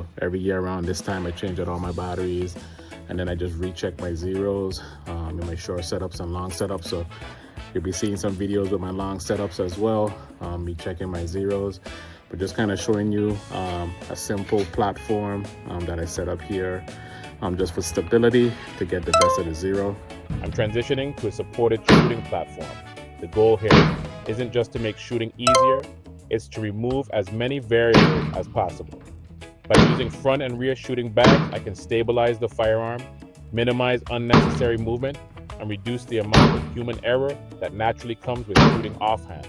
So every year around this time, I change out all my batteries, and then I just recheck my zeros in my short setups and long setups. So you'll be seeing some videos with my long setups as well, me checking my zeros, but just kind of showing you a simple platform that I set up here just for stability to get the best of the zero. I'm transitioning to a supported shooting platform. The goal here isn't just to make shooting easier, it's to remove as many variables as possible. By using front and rear shooting bags, I can stabilize the firearm, minimize unnecessary movement, and reduce the amount of human error that naturally comes with shooting offhand.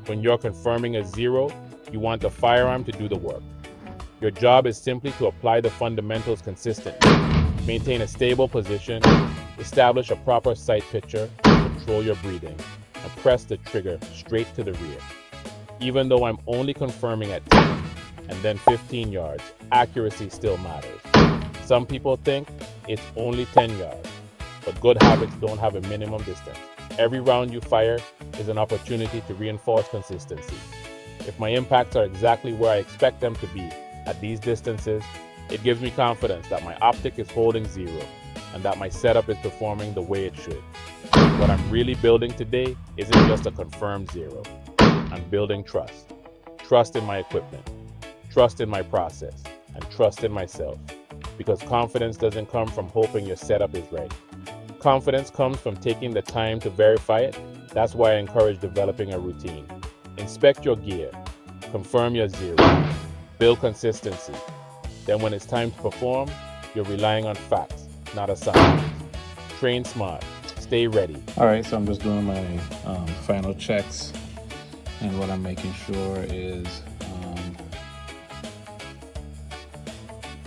When you're confirming a zero, you want the firearm to do the work. Your job is simply to apply the fundamentals consistently, maintain a stable position, establish a proper sight picture, control your breathing, and press the trigger straight to the rear. Even though I'm only confirming at 10 and then 15 yards, accuracy still matters. Some people think it's only 10 yards, but good habits don't have a minimum distance. Every round you fire is an opportunity to reinforce consistency. If my impacts are exactly where I expect them to be at these distances, it gives me confidence that my optic is holding zero and that my setup is performing the way it should. What I'm really building today isn't just a confirmed zero. I'm building trust. Trust in my equipment, trust in my process, and trust in myself. Because confidence doesn't come from hoping your setup is right. Confidence comes from taking the time to verify it. That's why I encourage developing a routine. Inspect your gear, confirm your zero, build consistency. Then when it's time to perform, you're relying on facts, not assumptions. Train smart, stay ready. All right, so I'm just doing my final checks, and what I'm making sure is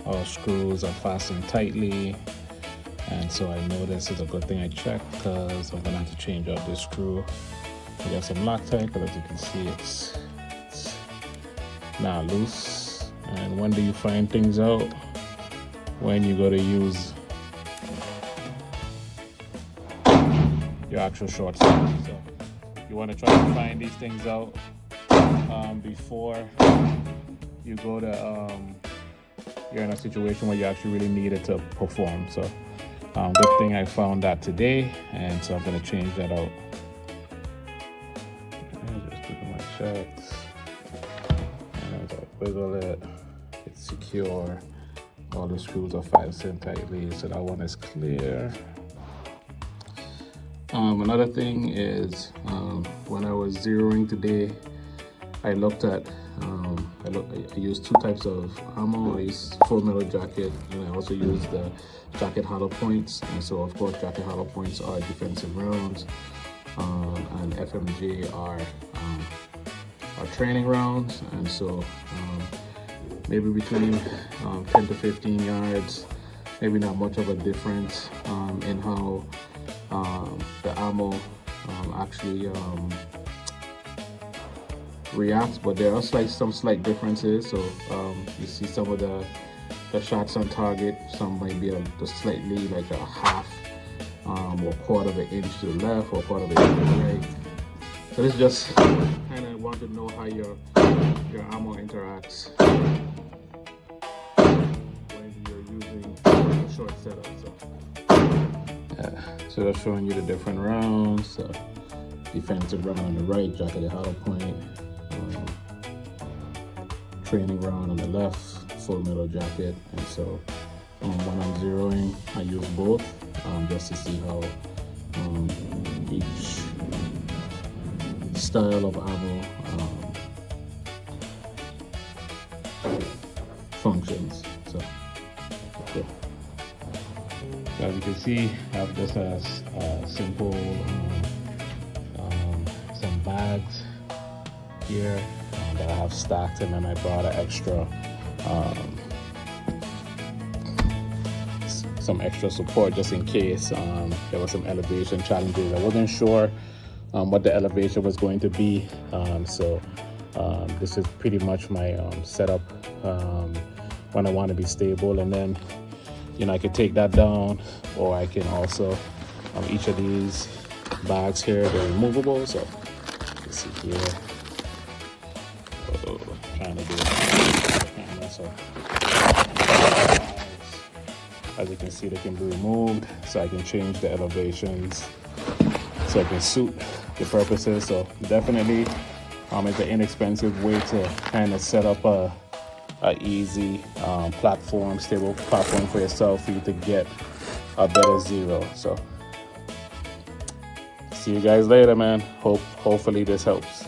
all screws are fastened tightly. And so I know this is a good thing I checked, because I'm gonna have to change out this screw. I got some Loctite, but as you can see, it's now loose. And when do you find things out? When you go to use your actual short circuit. So you want to try to find these things out before you go to you're in a situation where you actually really need it to perform. So good thing I found that today, and so I'm going to change that out. And just do my checks, and as I wiggle it, it's secure. All the screws are fastened tightly, so that one is clear. Another thing is when I was zeroing today, I looked at I used two types of ammo. I used full metal jacket, and I also used the jacket hollow points. And so of course jacket hollow points are defensive rounds, and FMJ are training rounds. And so maybe between 10 to 15 yards, maybe not much of a difference in how the ammo actually reacts, but there are some slight differences. So you see some of the shots on target, some might be just slightly like a half or quarter of an inch to the left or quarter of an inch to the right. So this just kind of want to know how your ammo interacts when you're using a short setup. So that's showing you the different rounds. So defensive round on the right, jacketed hollow point. Training round on the left, full metal jacket. And so when I'm zeroing, I use both just to see how each style of ammo functions. So as you can see, I have just a simple some bags here that I have stacked, and then I brought an extra some extra support just in case there was some elevation challenges. I wasn't sure what the elevation was going to be, so this is pretty much my setup when I want to be stable. And then I can take that down, or I can also each of these bags here, they're removable. So you see here, trying to do it. So As you can see, they can be removed, so I can change the elevations so it can suit the purposes. So definitely it's an inexpensive way to kind of set up a easy platform, stable platform for yourself, for you to get a better zero. So see you guys later, man. Hopefully this helps.